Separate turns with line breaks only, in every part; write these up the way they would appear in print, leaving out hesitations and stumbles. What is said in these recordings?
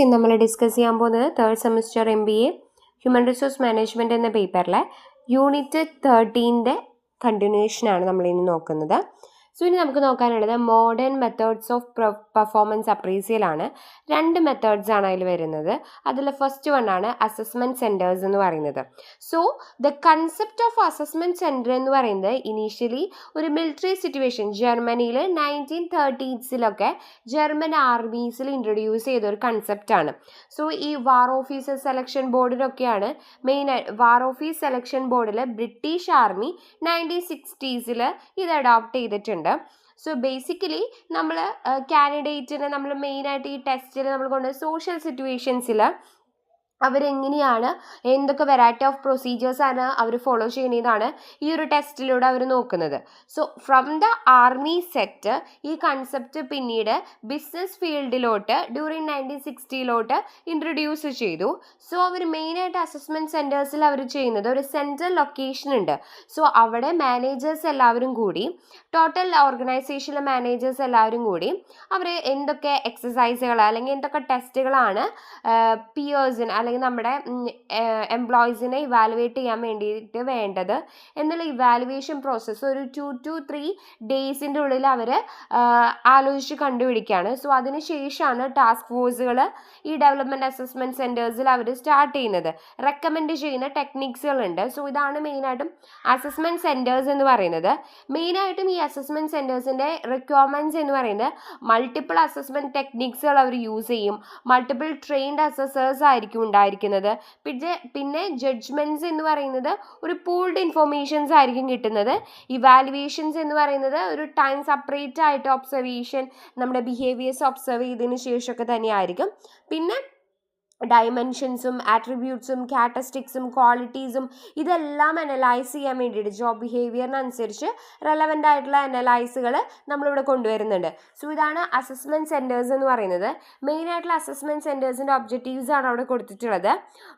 ഇന്ന് നമ്മൾ ഡിസ്കസ് ചെയ്യാൻ പോകുന്നത് third semester MBA human resource management എന്ന പേപ്പറിലെ യൂണിറ്റ് 13 കണ്ടിന്യൂഷനാണ് നമ്മൾ ഇന്ന് നോക്കുന്നത്. സോ ഇനി നമുക്ക് നോക്കാനുള്ളത് മോഡേൺ മെത്തേഡ്സ് ഓഫ് പെർഫോമൻസ് അപ്രീസിയൽ ആണ്. 2 മെത്തേഡ്സ് ആണ് അതിൽ വരുന്നത്. അതിൽ ഫസ്റ്റ് വൺ ആണ് അസസ്മെൻറ്റ് സെൻറ്റേഴ്സ് എന്ന് പറയുന്നത്. So the concept of assessment centre എന്ന് പറയുന്നത് ഇനീഷ്യലി ഒരു മിലിറ്ററി സിറ്റുവേഷൻ ജർമ്മനിയിൽ 1930s ജർമ്മൻ ആർമീസിൽ ഇൻട്രൊഡ്യൂസ് ചെയ്ത ഒരു കൺസെപ്റ്റാണ്. സോ ഈ വാർ ഓഫീസർ സെലക്ഷൻ ബോർഡിലൊക്കെയാണ് വാർ ഓഫീസ് സെലക്ഷൻ ബോർഡിൽ ബ്രിട്ടീഷ് ആർമി 1960s ഇത് അഡോപ്റ്റ് ചെയ്തിട്ടുണ്ട്. സോ ബേസിക്കലി നമ്മൾ കാൻഡിഡേറ്റിനെ നമ്മൾ മെയിനായിട്ട് ഈ ടെസ്റ്റിൽ നമ്മൾ കൊണ്ട് സോഷ്യൽ സിറ്റുവേഷൻസിൽ അവരെങ്ങനെയാണ് എന്തൊക്കെ വെറൈറ്റി ഓഫ് പ്രൊസീജിയേഴ്സാണ് അവർ ഫോളോ ചെയ്യുന്നതാണ് ഈ ഒരു ടെസ്റ്റിലൂടെ അവർ നോക്കുന്നത്. So from the army set ഈ കൺസെപ്റ്റ് പിന്നീട് ബിസിനസ് ഫീൽഡിലോട്ട് ഡ്യൂറിങ് 1960 ഇൻട്രൊഡ്യൂസ് ചെയ്തു. സോ അവർ മെയിനായിട്ട് അസസ്മെൻറ്റ് സെൻറ്റേഴ്സിൽ അവർ ചെയ്യുന്നത് ഒരു സെൻട്രൽ ലൊക്കേഷൻ ഉണ്ട്. സോ അവിടെ മാനേജേഴ്സ് എല്ലാവരും കൂടി ടോട്ടൽ ഓർഗനൈസേഷനിലെ മാനേജേഴ്സ് എല്ലാവരും കൂടി അവർ എന്തൊക്കെ എക്സസൈസുകൾ അല്ലെങ്കിൽ എന്തൊക്കെ ടെസ്റ്റുകളാണ് പിയേഴ്സിന് അല്ലെങ്കിൽ നമ്മുടെ എംപ്ലോയീസിനെ ഇവാലുവേറ്റ് ചെയ്യാൻ വേണ്ടിയിട്ട് വേണ്ടത് എന്നുള്ള ഇവാലുവേഷൻ പ്രോസസ്സ് ഒരു 2 to 3 ഡേയ്സിൻ്റെ ഉള്ളിൽ അവർ ആലോചിച്ച് കണ്ടുപിടിക്കുകയാണ്. സോ അതിന് ശേഷമാണ് ടാസ്ക് ഫോഴ്സുകൾ ഈ ഡെവലപ്മെൻറ്റ് അസസ്മെൻറ്റ് സെൻറ്റേഴ്സിൽ അവർ സ്റ്റാർട്ട് ചെയ്യുന്നത്. റെക്കമെൻഡ് ചെയ്യുന്ന ടെക്നിക്സുകളുണ്ട്. സോ ഇതാണ് മെയിനായിട്ടും അസസ്മെൻറ്റ് സെൻറ്റേഴ്സ് എന്ന് പറയുന്നത്. മെയിനായിട്ടും ഈ അസസ്മെൻറ്റ് സെൻറ്റേഴ്സിൻ്റെ റിക്വയർമെൻറ്റ്സ് എന്ന് പറയുന്നത് മൾട്ടിപ്പിൾ അസസ്മെൻറ്റ് ടെക്നിക്സുകൾ അവർ യൂസ് ചെയ്യും. മൾട്ടിപ്പിൾ ട്രെയിൻഡ് അസസേഴ്സ് ആയിരിക്കും ഉണ്ടായിരിക്കുന്നത്. പിന്നെ ജഡ്ജ്മെൻറ്റ്സ് എന്ന് പറയുന്നത് ഒരു പൂൾഡ് ഇൻഫോർമേഷൻസ് ആയിരിക്കും കിട്ടുന്നത്. ഇവാലുവേഷൻസ് എന്ന് പറയുന്നത് ഒരു ടൈം സെപ്പറേറ്റ് ആയിട്ട് ഒബ്സർവേഷൻ നമ്മുടെ ബിഹേവിയേഴ്സ് ഒബ്സർവ് ചെയ്തതിന് ശേഷമൊക്കെ തന്നെയായിരിക്കും. പിന്നെ ഡയമെൻഷൻസും ആട്രിബ്യൂട്ട്സും ക്യാരക്ടറിസ്റ്റിക്സും ക്വാളിറ്റീസും ഇതെല്ലാം അനലൈസ് ചെയ്യാൻ വേണ്ടിയിട്ട് ജോബ് ബിഹേവിയറിനനുസരിച്ച് റെലവൻ്റ് ആയിട്ടുള്ള അനലൈസുകൾ നമ്മളിവിടെ കൊണ്ടുവരുന്നുണ്ട്. സോ ഇതാണ് അസസ്മെൻറ്റ് സെൻറ്റേഴ്സ് എന്ന് പറയുന്നത്. മെയിനായിട്ടുള്ള അസസ്മെൻറ്റ് സെൻറ്റേഴ്സിൻ്റെ ഒബ്ജക്റ്റീവ്സ് ആണ് അവിടെ കൊടുത്തിട്ടുള്ളത്.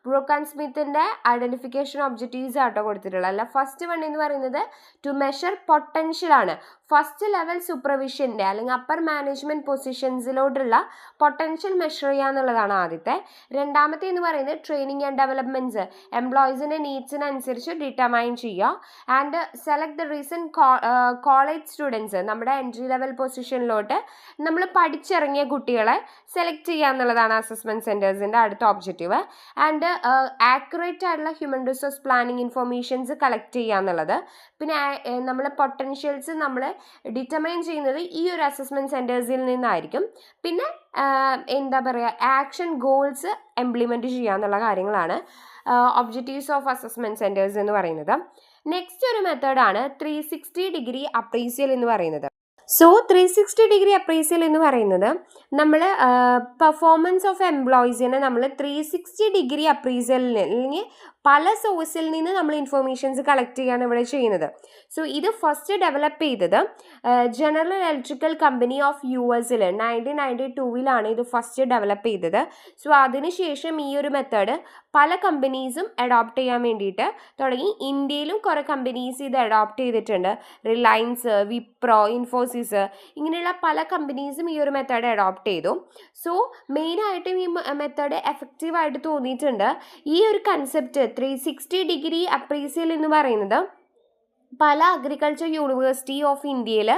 ബ്രൂക്ക് ആൻഡ് സ്മിത്തിൻ്റെ ഐഡൻറ്റിഫിക്കേഷൻ ഒബ്ജക്റ്റീവ്സ് ആട്ടോ കൊടുത്തിട്ടുള്ളത്. അല്ല ഫസ്റ്റ് വൺ എന്ന് പറയുന്നത് ടു മെഷർ പൊട്ടൻഷ്യൽ ആണ്. ഫസ്റ്റ് ലെവൽ സൂപ്പർവിഷൻ്റെ അല്ലെങ്കിൽ അപ്പർ മാനേജ്മെൻറ്റ് പൊസിഷൻസിലോട്ടുള്ള പൊട്ടൻഷ്യൽ മെഷർ ചെയ്യുക എന്നുള്ളതാണ് ആദ്യത്തെ. രണ്ടാമത്തെ എന്ന് പറയുന്നത് ട്രെയിനിങ് ആൻഡ് ഡെവലപ്മെൻറ്റ്സ് എംപ്ലോയീസിൻ്റെ നീഡ്സിനനുസരിച്ച് ഡിറ്റർമൈൻ ചെയ്യുക. And select the recent college students നമ്മുടെ എൻട്രി ലെവൽ പൊസിഷനിലോട്ട് നമ്മൾ പഠിച്ചിറങ്ങിയ കുട്ടികളെ സെലക്ട് ചെയ്യുക എന്നുള്ളതാണ് അസസ്മെൻറ്റ് സെൻറ്റേഴ്സിൻ്റെ അടുത്ത ഒബ്ജക്റ്റീവ്. ആൻഡ് ആക്യുറേറ്റ് ആയിട്ടുള്ള human resource planning informations collect ചെയ്യുക എന്നുള്ളത്. പിന്നെ നമ്മൾ പൊട്ടൻഷ്യൽസ് നമ്മൾ ഡിറ്റർമൈൻ ചെയ്യുന്നത് ഈ ഒരു അസസ്മെൻറ്റ് സെൻറ്റേഴ്സിൽ നിന്നായിരിക്കും. പിന്നെ എന്താ പറയുക ആക്ഷൻ ഗോൾസ് ഇംപ്ലിമെൻറ്റ് ചെയ്യുക എന്നുള്ള കാര്യങ്ങളാണ് ഒബ്ജക്റ്റീവ്സ് ഓഫ് അസസ്മെൻറ്റ് സെൻറ്റേഴ്സ് എന്ന് പറയുന്നത്. നെക്സ്റ്റ് ഒരു മെത്തേഡാണ് 360 അപ്രീസിയൽ എന്ന് പറയുന്നത്. സോ 360 അപ്രീസിയൽ എന്ന് പറയുന്നത് നമ്മൾ പെർഫോമൻസ് ഓഫ് എംപ്ലോയീസിനെ നമ്മൾ 360 അപ്രീസിയലിൽ അല്ലെങ്കിൽ പല സോഴ്സിൽ നിന്ന് നമ്മൾ ഇൻഫോർമേഷൻസ് കളക്ട് ചെയ്യുകയാണ് ഇവിടെ ചെയ്യുന്നത്. സോ ഇത് ഫസ്റ്റ് ഡെവലപ്പ് ചെയ്തത് general electrical company of US 1992 ഇത് ഫസ്റ്റ് ഡെവലപ്പ് ചെയ്തത്. സോ അതിനുശേഷം ഈ ഒരു മെത്തേഡ് പല കമ്പനീസും അഡോപ്റ്റ് ചെയ്യാൻ വേണ്ടിയിട്ട് തുടങ്ങി. ഇന്ത്യയിലും കുറേ കമ്പനീസ് ഇത് അഡോപ്റ്റ് ചെയ്തിട്ടുണ്ട്. റിലയൻസ്, വിപ്രോ, ഇൻഫോസിസ് ഇങ്ങനെയുള്ള പല കമ്പനീസും ഈ ഒരു മെത്തേഡ് അഡോപ്റ്റ് ചെയ്തു. സോ മെയിനായിട്ടും ഈ മെത്തേഡ് എഫക്റ്റീവായിട്ട് തോന്നിയിട്ടുണ്ട്. ഈ ഒരു കൺസെപ്റ്റ് 360 അപ്രീസിയൽ എന്ന് പറയുന്നത് പല അഗ്രികൾച്ചർ യൂണിവേഴ്സിറ്റി ഓഫ് ഇന്ത്യയിൽ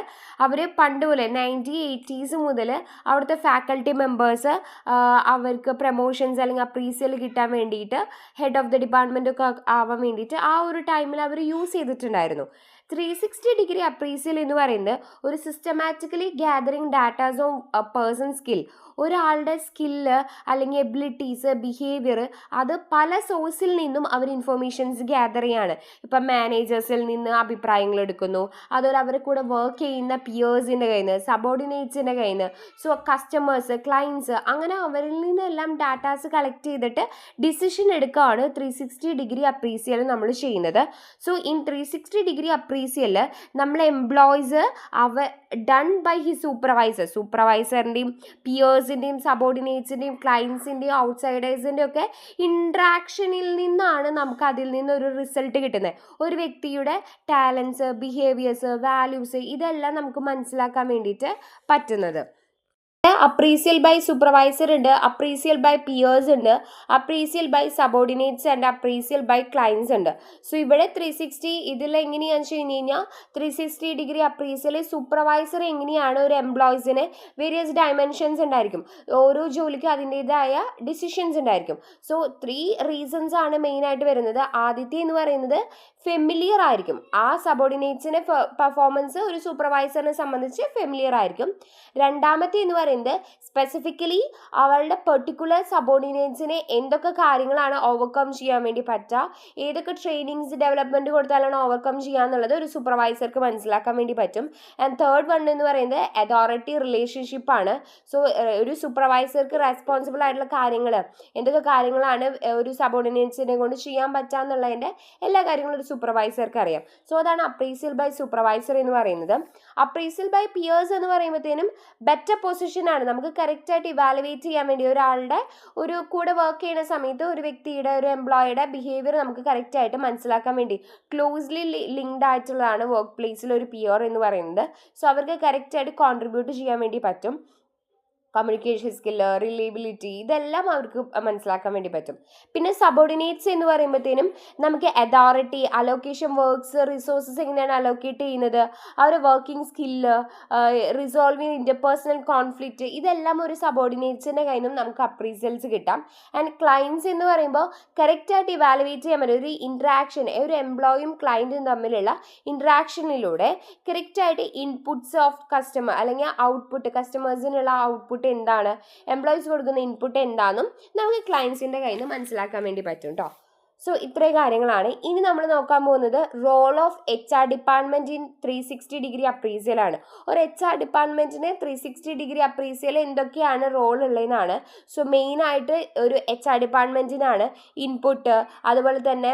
അവർ പണ്ട് പോലെ 1980s മുതൽ അവിടുത്തെ ഫാക്കൽറ്റി മെമ്പേഴ്സ് അവർക്ക് പ്രമോഷൻസ് അല്ലെങ്കിൽ അപ്രീസിയൽ കിട്ടാൻ വേണ്ടിയിട്ട് ഹെഡ് ഓഫ് ദി ഡിപ്പാർട്ട്മെൻ്റ് ഒക്കെ ആവാൻ വേണ്ടിയിട്ട് ആ ഒരു ടൈമിൽ അവർ യൂസ് ചെയ്തിട്ടുണ്ടായിരുന്നു. 360 അപ്രീസിയൽ എന്ന് പറയുന്നത് ഒരു systematically gathering datas on person skill. ഒരാളുടെ സ്കില്ല് അല്ലെങ്കിൽ എബിലിറ്റീസ് ബിഹേവിയർ അത് പല സോഴ്സിൽ നിന്നും അവർ ഇൻഫോർമേഷൻസ് ഗ്യാദർ ചെയ്യാണ്. ഇപ്പം മാനേജേഴ്സിൽ നിന്ന് അഭിപ്രായങ്ങൾ എടുക്കുന്നു, അതുപോലെ അവരെ കൂടെ വർക്ക് ചെയ്യുന്ന പിയേഴ്സിൻ്റെ കയ്യിൽ നിന്ന്, സബോർഡിനേറ്റ്സിൻ്റെ കയ്യിൽ നിന്ന്, സോ കസ്റ്റമേഴ്സ്, ക്ലയൻസ് അങ്ങനെ അവരിൽ നിന്നെല്ലാം ഡാറ്റാസ് കളക്ട് ചെയ്തിട്ട് ഡിസിഷൻ എടുക്കുകയാണ് 360 അപ്രീസിയൽ നമ്മൾ ചെയ്യുന്നത്. സോ ഇൻ 360 അപ്രീസിയൽ നമ്മൾ എംപ്ലോയീസ് ഡൺ ബൈ ഹിസ് സൂപ്പർവൈസറിൻ്റെയും പിയേഴ്സിൻ്റെയും സബോർഡിനേറ്റ്സിൻ്റെയും ക്ലയൻസിൻ്റെയും ഔട്ട്സൈഡേഴ്സിൻ്റെയും ഒക്കെ ഇൻട്രാക്ഷനിൽ നിന്നാണ് നമുക്ക് അതിൽ നിന്നൊരു റിസൾട്ട് കിട്ടുന്നത്. ഒരു വ്യക്തിയുടെ ടാലൻസ്, ബിഹേവിയേഴ്സ്, വാല്യൂസ് ഇതെല്ലാം നമുക്ക് മനസ്സിലാക്കാൻ വേണ്ടിയിട്ട് പറ്റുന്നത്. അപ്രീസിയൽ ബൈ സൂപ്പർവൈസർ ഉണ്ട്, അപ്രീസിയൽ ബൈ പിയേഴ്സ് ഉണ്ട്, appraisal by subordinates and appraisal by clients ഉണ്ട്. സോ ഇവിടെ 360 ഇതിൽ എങ്ങനെയാണെന്ന് വെച്ച് കഴിഞ്ഞ് കഴിഞ്ഞാൽ 360 ഡിഗ്രി അപ്രീസിയൽ സൂപ്പർവൈസർ എങ്ങനെയാണ് ഒരു എംപ്ലോയീസിന് വേരിയസ് ഡയമെൻഷൻസ് ഉണ്ടായിരിക്കും, ഓരോ ജോലിക്കും അതിൻ്റെതായ ഡിസിഷൻസ് ഉണ്ടായിരിക്കും. സോ 3 റീസൺസ് ആണ് മെയിനായിട്ട് വരുന്നത്. ആദ്യത്തെ എന്ന് പറയുന്നത് ഫെമിലിയർ ആയിരിക്കും, ആ സബോർഡിനേറ്റ്സിൻ്റെ പെർഫോമൻസ് ഒരു സൂപ്പർവൈസറിനെ സംബന്ധിച്ച് ഫെമിലിയർ ആയിരിക്കും. രണ്ടാമത്തെ എന്ന് പറയുന്നത് സ്പെസിഫിക്കലി അവളുടെ പെർട്ടിക്കുലർ സബോർഡിനേറ്റ്സിനെ എന്തൊക്കെ കാര്യങ്ങളാണ് ഓവർകം ചെയ്യാൻ വേണ്ടി പറ്റുക, ഏതൊക്കെ ട്രെയിനിങ്സ് ഡെവലപ്മെൻറ്റ് കൊടുത്താലാണ് ഓവർകം ചെയ്യുക എന്നുള്ളത് ഒരു സൂപ്പർവൈസർക്ക് മനസ്സിലാക്കാൻ വേണ്ടി പറ്റും. ആൻഡ് തേർഡ് വൺ എന്ന് പറയുന്നത് അതോറിറ്റി റിലേഷൻഷിപ്പാണ്. സോ ഒരു സൂപ്പർവൈസർക്ക് റെസ്പോൺസിബിൾ ആയിട്ടുള്ള കാര്യങ്ങൾ എന്തൊക്കെ കാര്യങ്ങളാണ് ഒരു സബോർഡിനേറ്റ്സിനെ കൊണ്ട് ചെയ്യാൻ പറ്റുക എന്നുള്ളതിൻ്റെ എല്ലാ കാര്യങ്ങളും ഒരു സൂപ്പർവൈസർക്ക് അറിയാം. സോ അതാണ് അപ്രീസിയൽ ബൈ സൂപ്പർവൈസർ എന്ന് പറയുന്നത്. അപ്രീസിയൽ ബൈ പിയേഴ്സ് എന്ന് പറയുമ്പോഴത്തേനും ബെറ്റർ പൊസിഷനാണ്, നമുക്ക് കറക്റ്റായിട്ട് ഇവാലുവേറ്റ് ചെയ്യാൻ വേണ്ടി ഒരാളുടെ ഒരു കൂടെ വർക്ക് ചെയ്യുന്ന സമയത്ത് ഒരു വ്യക്തിയുടെ ഒരു എംപ്ലോയിയുടെ ബിഹേവിയർ നമുക്ക് കറക്റ്റായിട്ട് മനസ്സിലാക്കാൻ വേണ്ടി ക്ലോസ്ലി ലിങ്ക്ഡ് ആയിട്ടുള്ളതാണ് വർക്ക് പ്ലേസിൽ ഒരു പിയർ എന്ന് പറയുന്നത്. സോ അവർക്ക് കറക്റ്റായിട്ട് കോൺട്രിബ്യൂട്ട് ചെയ്യാൻ വേണ്ടി പറ്റും. കമ്മ്യൂണിക്കേഷൻ സ്കില്ല്, റിലയബിലിറ്റി, ഇതെല്ലാം അവർക്ക് മനസ്സിലാക്കാൻ വേണ്ടി പറ്റും. പിന്നെ സബോർഡിനേറ്റ്സ് എന്ന് പറയുമ്പോഴത്തേനും നമുക്ക് അതോറിറ്റി, അലോക്കേഷൻ വർക്ക്സ്, റിസോഴ്സസ് എങ്ങനെയാണ് അലോക്കേറ്റ് ചെയ്യുന്നത്, അവരുടെ working skill, resolving interpersonal conflict, ഇതെല്ലാം ഒരു സബോർഡിനേറ്റ്സിൻ്റെ കയ്യിൽ നിന്നും നമുക്ക് അപ്രീസിയൽസ് കിട്ടാം. ആൻഡ് ക്ലയൻസ് എന്ന് പറയുമ്പോൾ കറക്റ്റായിട്ട് ഇവാലുവേറ്റ് ചെയ്യാൻ പറ്റും ഒരു ഇൻട്രാക്ഷൻ, ഒരു എംപ്ലോയിയും ക്ലയൻറ്റും തമ്മിലുള്ള ഇൻട്രാക്ഷനിലൂടെ കറക്റ്റായിട്ട് ഇൻപുട്സ് ഓഫ് കസ്റ്റമർ അല്ലെങ്കിൽ ഔട്ട്പുട്ട്, കസ്റ്റമേഴ്സിനുള്ള ഔട്ട്പുട്ട് എന്താണ്, എംപ്ലോയീസ് കൊടുക്കുന്ന ഇൻപുട്ട് എന്താണെന്നും നമുക്ക് ക്ലയൻസിൻ്റെ കയ്യിൽ നിന്ന് മനസ്സിലാക്കാൻ വേണ്ടി പറ്റും കേട്ടോ. സോ ഇത്രയും കാര്യങ്ങളാണ്. ഇനി നമ്മൾ നോക്കാൻ പോകുന്നത് role of HR department in 360 degree അപ്രീസിയലാണ്. ഒരു HR ഡിപ്പാർട്ട്മെൻറ്റിന് 360 ഡിഗ്രി അപ്രീസിയൽ എന്തൊക്കെയാണ് റോൾ ഉള്ളതെന്നാണ്. സോ മെയിനായിട്ട് ഒരു HR ഡിപ്പാർട്ട്മെൻറ്റിനാണ് ഇൻപുട്ട്, അതുപോലെ തന്നെ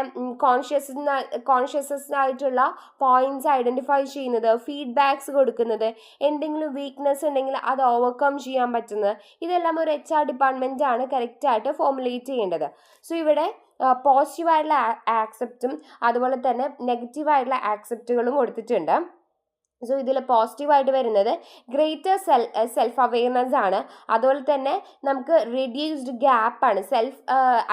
കോൺഷ്യസ് ആയിട്ടുള്ള പോയിന്റ്സ് ഐഡൻറ്റിഫൈ ചെയ്യുന്നത്, ഫീഡ്ബാക്സ് കൊടുക്കുന്നത്, എന്തെങ്കിലും വീക്ക്നെസ് ഉണ്ടെങ്കിൽ അത് ഓവർകം ചെയ്യാൻ പറ്റുന്നത്, ഇതെല്ലാം ഒരു HR ഡിപ്പാർട്ട്മെൻറ്റാണ് കറക്റ്റായിട്ട് ഫോർമുലേറ്റ് ചെയ്യേണ്ടത്. സോ ഇവിടെ പോസിറ്റീവായിട്ടുള്ള ആക്സെപ്റ്റും അതുപോലെ തന്നെ നെഗറ്റീവായിട്ടുള്ള ആക്സെപ്റ്റുകളും കൊടുത്തിട്ടുണ്ട്. സോ ഇതിൽ പോസിറ്റീവായിട്ട് വരുന്നത് ഗ്രേറ്റർ സെൽഫ് അവെയർനെസ് ആണ്, അതുപോലെ തന്നെ നമുക്ക് റെഡ്യൂസ്ഡ് ഗ്യാപ്പാണ്, സെൽഫ്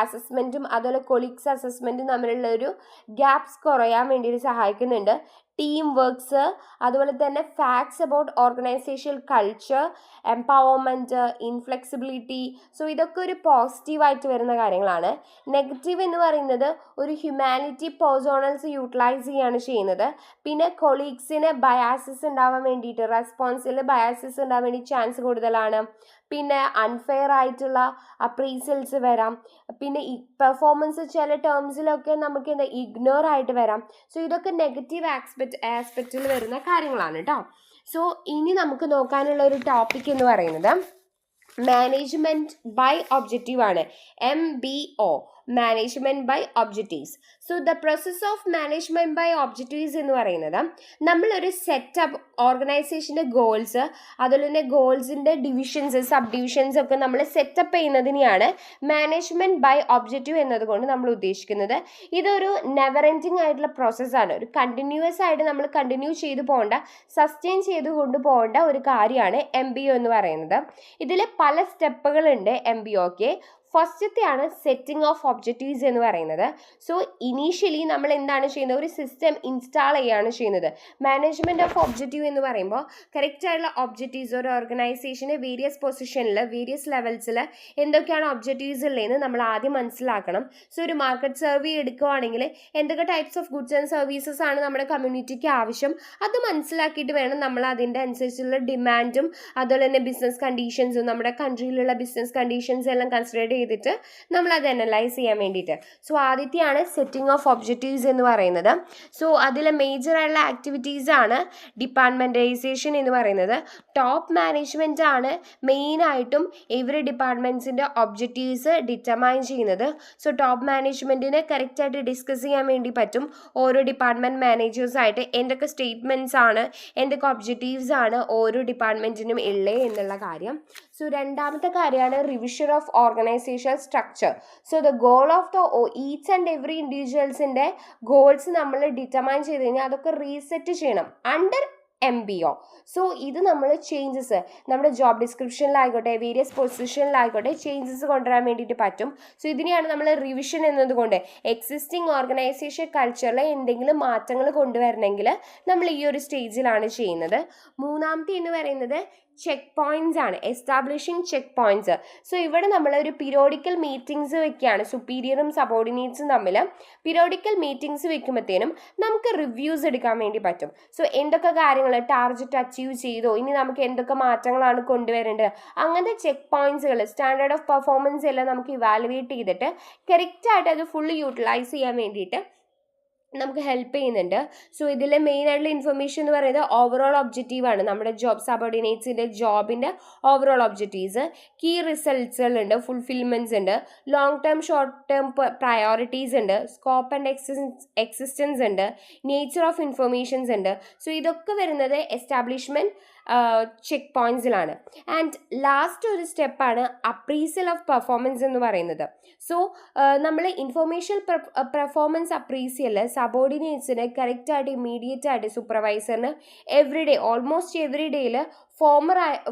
അസസ്മെൻറ്റും അതുപോലെ കൊളീഗ്സ് അസസ്മെൻറ്റും തമ്മിലുള്ള ഒരു ഗ്യാപ്സ് കുറയാൻ വേണ്ടിയിട്ട് സഹായിക്കുന്നുണ്ട്. ടീം വർക്ക്സ്, അതുപോലെ തന്നെ facts about organisation culture, empowerment, inflexibility. So ഇതൊക്കെ ഒരു പോസിറ്റീവായിട്ട് വരുന്ന കാര്യങ്ങളാണ്. നെഗറ്റീവ് എന്ന് പറയുന്നത് ഒരു ഹ്യൂമാനിറ്റി പേഴ്സോണൽസ് യൂട്ടിലൈസ് ചെയ്യുകയാണ് ചെയ്യുന്നത്. പിന്നെ കൊളീഗ്സിന് ബയാസസ് ഉണ്ടാവാൻ വേണ്ടിയിട്ട്, റെസ്പോൺസിൽ ബയാസസ് ഉണ്ടാവാൻ വേണ്ടി ചാൻസ് കൂടുതലാണ്. പിന്നെ അൺഫെയർ ആയിട്ടുള്ള അപ്രീസൽസ് വരാം. പിന്നെ ഈ പെർഫോമൻസ് ചില ടേംസിലൊക്കെ നമുക്ക് എന്താ ഇഗ്നോർ ആയിട്ട് വരാം. സോ ഇതൊക്കെ നെഗറ്റീവ് ആസ്പെക്റ്റിൽ വരുന്ന കാര്യങ്ങളാണ് കേട്ടോ. സോ ഇനി നമുക്ക് നോക്കാനുള്ള ഒരു ടോപ്പിക് എന്ന് പറയുന്നത് മാനേജ്മെൻറ്റ് ബൈ ഒബ്ജക്റ്റീവ് ആണ്, MBO, management by objectives. So the process of management by objectives എന്ന് പറയുന്നത് നമ്മളൊരു സെറ്റപ്പ് ഓർഗനൈസേഷൻ്റെ ഗോൾസ്, അതുപോലെ തന്നെ ഗോൾസിൻ്റെ ഡിവിഷൻസ്, സബ് ഡിവിഷൻസ് ഒക്കെ നമ്മൾ സെറ്റപ്പ് ചെയ്യുന്നതിനെയാണ് മാനേജ്മെൻറ്റ് ബൈ ഒബ്ജക്റ്റീവ് എന്നതുകൊണ്ട് നമ്മൾ ഉദ്ദേശിക്കുന്നത്. ഇതൊരു നെവർ എൻഡിങ് ആയിട്ടുള്ള പ്രോസസ്സാണ്, ഒരു കണ്ടിന്യൂസ് ആയിട്ട് നമ്മൾ കണ്ടിന്യൂ ചെയ്തു പോകേണ്ട, സസ്റ്റെയിൻ ചെയ്ത് കൊണ്ടുപോകേണ്ട ഒരു കാര്യമാണ് MBO എന്ന് പറയുന്നത്. ഇതിൽ പല സ്റ്റെപ്പുകളുണ്ട് MBOക്ക്. ഫസ്റ്റത്തെയാണ് സെറ്റിംഗ് ഓഫ് ഒബ്ജക്റ്റീവ്സ് എന്ന് പറയുന്നത്. സോ ഇനീഷ്യലി നമ്മൾ എന്താണ് ചെയ്യുന്നത്, ഒരു സിസ്റ്റം ഇൻസ്റ്റാൾ ചെയ്യുകയാണ് ചെയ്യുന്നത്. മാനേജ്മെൻറ്റ് ഓഫ് ഒബ്ജക്റ്റീവ് എന്ന് പറയുമ്പോൾ കറക്റ്റായിട്ടുള്ള ഒബ്ജക്റ്റീവ്സ് ഒരു ഓർഗനൈസേഷന് വേരിയസ് പൊസിഷനിൽ, വേരിയസ് ലെവൽസിൽ എന്തൊക്കെയാണ് ഒബ്ജക്റ്റീവ്സ് ഉള്ളതെന്ന് നമ്മൾ ആദ്യം മനസ്സിലാക്കണം. സോ ഒരു മാർക്കറ്റ് സർവേ എടുക്കുകയാണെങ്കിൽ എന്തൊക്കെ types of goods and services ആണ് നമ്മുടെ കമ്മ്യൂണിറ്റിക്ക് ആവശ്യം, അത് മനസ്സിലാക്കിയിട്ട് വേണം നമ്മൾ അതിൻ്റെ അനുസരിച്ചുള്ള ഡിമാൻഡും അതുപോലെ തന്നെ ബിസിനസ് കണ്ടീഷൻസും, നമ്മുടെ കൺട്രിയിലുള്ള ബിസിനസ് കണ്ടീഷൻസ് എല്ലാം കൺസിഡർ ചെയ്തിട്ട് നമ്മൾ അത് അനലൈസ് ചെയ്യാൻ വേണ്ടിയിട്ട്. സോ ആദ്യത്തെയാണ് സെറ്റിംഗ് ഓഫ് ഒബ്ജക്റ്റീവ്സ് എന്ന് പറയുന്നത്. സോ അതിലെ മേജർ ആയിട്ടുള്ള ആക്ടിവിറ്റീസ് ആണ് ഡിപ്പാർട്ട്മെൻറ്റൈസേഷൻ എന്ന് പറയുന്നത്. ടോപ്പ് മാനേജ്മെൻറ്റ് ആണ് മെയിനായിട്ടും എവറി ഡിപ്പാർട്ട്മെൻറ്റ്സിൻ്റെ ഒബ്ജക്റ്റീവ്സ് ഡിറ്റർമൈൻ ചെയ്യുന്നത്. സോ ടോപ്പ് മാനേജ്മെൻറ്റിന് കറക്റ്റായിട്ട് ഡിസ്കസ് ചെയ്യാൻ വേണ്ടി പറ്റും ഓരോ ഡിപ്പാർട്ട്മെൻറ്റ് മാനേജേഴ്സായിട്ട് എന്തൊക്കെ സ്റ്റേറ്റ്മെൻറ്റ്സ് ആണ്, എന്തൊക്കെ ഒബ്ജക്റ്റീവ്സ് ആണ് ഓരോ ഡിപ്പാർട്ട്മെൻറ്റിനും ഉള്ളത് എന്നുള്ള കാര്യം. സോ രണ്ടാമത്തെ കാര്യമാണ് revision of organisation structure. So the goal of the each and every ഇൻഡിവിജ്വൽസിൻ്റെ ഗോൾസ് നമ്മൾ ഡിറ്റർമൈൻ ചെയ്ത് കഴിഞ്ഞാൽ അതൊക്കെ റീസെറ്റ് ചെയ്യണം. Under MBO. സോ ഇത് നമ്മൾ ചേഞ്ചസ് നമ്മുടെ ജോബ് ഡിസ്ക്രിപ്ഷനിലായിക്കോട്ടെ വേരിയസ് പൊസിഷനിലായിക്കോട്ടെ ചേഞ്ചസ് കൊണ്ടുവരാൻ വേണ്ടിയിട്ട് പറ്റും. സോ ഇതിനെയാണ് നമ്മൾ റിവിഷൻ എന്നതുകൊണ്ട് എക്സിസ്റ്റിംഗ് ഓർഗനൈസേഷൻ കൾച്ചറിൽ എന്തെങ്കിലും മാറ്റങ്ങൾ കൊണ്ടുവരണമെങ്കിൽ നമ്മൾ ഈ ഒരു സ്റ്റേജിലാണ് ചെയ്യുന്നത്. മൂന്നാമത്തെ എന്ന് പറയുന്നത് ചെക്ക് പോയിന്റ്സ് ആണ്, എസ്റ്റാബ്ലിഷിംഗ് ചെക്ക് പോയിന്റ്സ്. സോ ഇവിടെ നമ്മൾ ഒരു പീരിയോഡിക്കൽ മീറ്റിംഗ്സ് വെക്കുകയാണ്, സുപ്പീരിയറും സബോർഡിനേറ്റ്സും തമ്മിൽ പീരിയോഡിക്കൽ മീറ്റിംഗ്സ് വെക്കുമ്പോഴത്തേനും നമുക്ക് റിവ്യൂസ് എടുക്കാൻ വേണ്ടി പറ്റും. സോ എന്തൊക്കെ കാര്യങ്ങൾ ടാർഗറ്റ് അച്ചീവ് ചെയ്തോ, ഇനി നമുക്ക് എന്തൊക്കെ മാറ്റങ്ങളാണ് കൊണ്ടുവരേണ്ടത്, അങ്ങനത്തെ ചെക്ക് പോയിന്റ്സുകൾ സ്റ്റാൻഡേർഡ് ഓഫ് പെർഫോമൻസ് എല്ലാം നമുക്ക് ഇവാലുവേറ്റ് ചെയ്തിട്ട് കറക്റ്റായിട്ട് അത് ഫുള്ള് യൂട്ടിലൈസ് ചെയ്യാൻ വേണ്ടിയിട്ട് നമുക്ക് ഹെൽപ്പ് ചെയ്യുന്നുണ്ട്. സോ ഇതിൽ മെയിൻ ആയിട്ടുള്ള ഇൻഫർമേഷൻ എന്ന് പറയുന്നത് ഓവറോൾ ഒബ്ജക്റ്റീവാണ്, നമ്മുടെ ജോബ് സബോർഡിനേറ്റ്സിൻ്റെ ജോബിൻ്റെ ഓവറോൾ ഒബ്ജക്റ്റീവ്സ്, കീ റിസൾട്ട്സുകളുണ്ട്, ഫുൾഫിൽമെൻറ്റ്സ് ഉണ്ട്, long term short term priorities ഉണ്ട്, സ്കോപ്പ് ആൻഡ് എക്സിസ്റ്റൻസ് ഉണ്ട്, നേച്ചർ ഓഫ് ഇൻഫർമേഷൻസ് ഉണ്ട്. സോ ഇതൊക്കെ വരുന്നത് എസ്റ്റാബ്ലിഷ്മെൻറ്റ് ചെക്ക് പോയിന്റ്സിലാണ്. ആൻഡ് ലാസ്റ്റ് ഒരു സ്റ്റെപ്പാണ് അപ്രീസിയൽ ഓഫ് പെർഫോമൻസ് എന്ന് പറയുന്നത്. സോ നമ്മൾ ഇൻഫോർമേഷൻ പെർഫോമൻസ് അപ്രീസിയൽ സബോർഡിനേറ്റ്സിന് കറക്റ്റായിട്ട് ഇമ്മീഡിയറ്റ് ആയിട്ട് സൂപ്പർവൈസറിന് ഓൾമോസ്റ്റ് എവറി ഡേയിൽ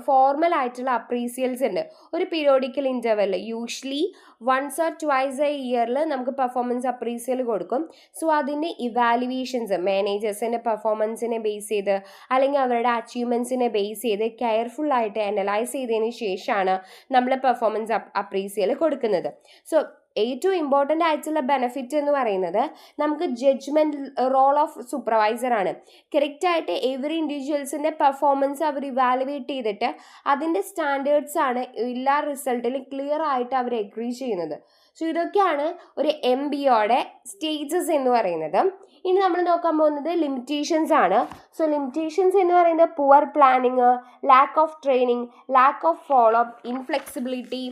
ഫോർമൽ ആയിട്ടുള്ള അപ്രീസിയൽസ് ഉണ്ട്. ഒരു periodical interval usually once or twice a ഇയറിൽ നമുക്ക് പെർഫോമൻസ് അപ്രീസിയൽ കൊടുക്കും. സോ അതിൻ്റെ ഇവാലുവേഷൻസ് മാനേജേഴ്സിൻ്റെ പെർഫോമൻസിനെ ബേസ് ചെയ്ത് അല്ലെങ്കിൽ അവരുടെ അച്ചീവ്മെൻറ്റ്സിനെ ബേസ് ചെയ്ത് കെയർഫുള്ളായിട്ട് അനലൈസ് ചെയ്തതിന് ശേഷമാണ് നമ്മൾ പെർഫോമൻസ് അപ്രീസിയൽ കൊടുക്കുന്നത്. സോ ഏറ്റവും ഇമ്പോർട്ടൻ്റ് ആയിട്ടുള്ള ബെനിഫിറ്റ് എന്ന് പറയുന്നത് നമുക്ക് ജഡ്ജ്മെൻറ്റ് റോൾ ഓഫ് സൂപ്പർവൈസറാണ്. കറക്റ്റായിട്ട് എവറി ഇൻഡിവിജ്വൽസിൻ്റെ പെർഫോമൻസ് അവർ ഇവാലുവേറ്റ് ചെയ്തിട്ട് അതിൻ്റെ സ്റ്റാൻഡേർഡ്സ് ആണ് എല്ലാ റിസൾട്ടിലും ക്ലിയർ ആയിട്ട് അവർ എഗ്രി ചെയ്യുന്നത്. സോ ഇതൊക്കെയാണ് ഒരു MBOയുടെ സ്റ്റേജസ് എന്ന് പറയുന്നത്. ഇനി നമ്മൾ നോക്കാൻ പോകുന്നത് ലിമിറ്റേഷൻസ് ആണ്. സോ ലിമിറ്റേഷൻസ് എന്ന് പറയുന്നത് poor planning, lack of training, lack of follow up, inflexibility,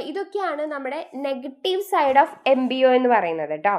ഇതൊക്കെയാണ് നമ്മുടെ നെഗറ്റീവ് സൈഡ് ഓഫ് MBO എന്ന് പറയുന്നത് കേട്ടോ.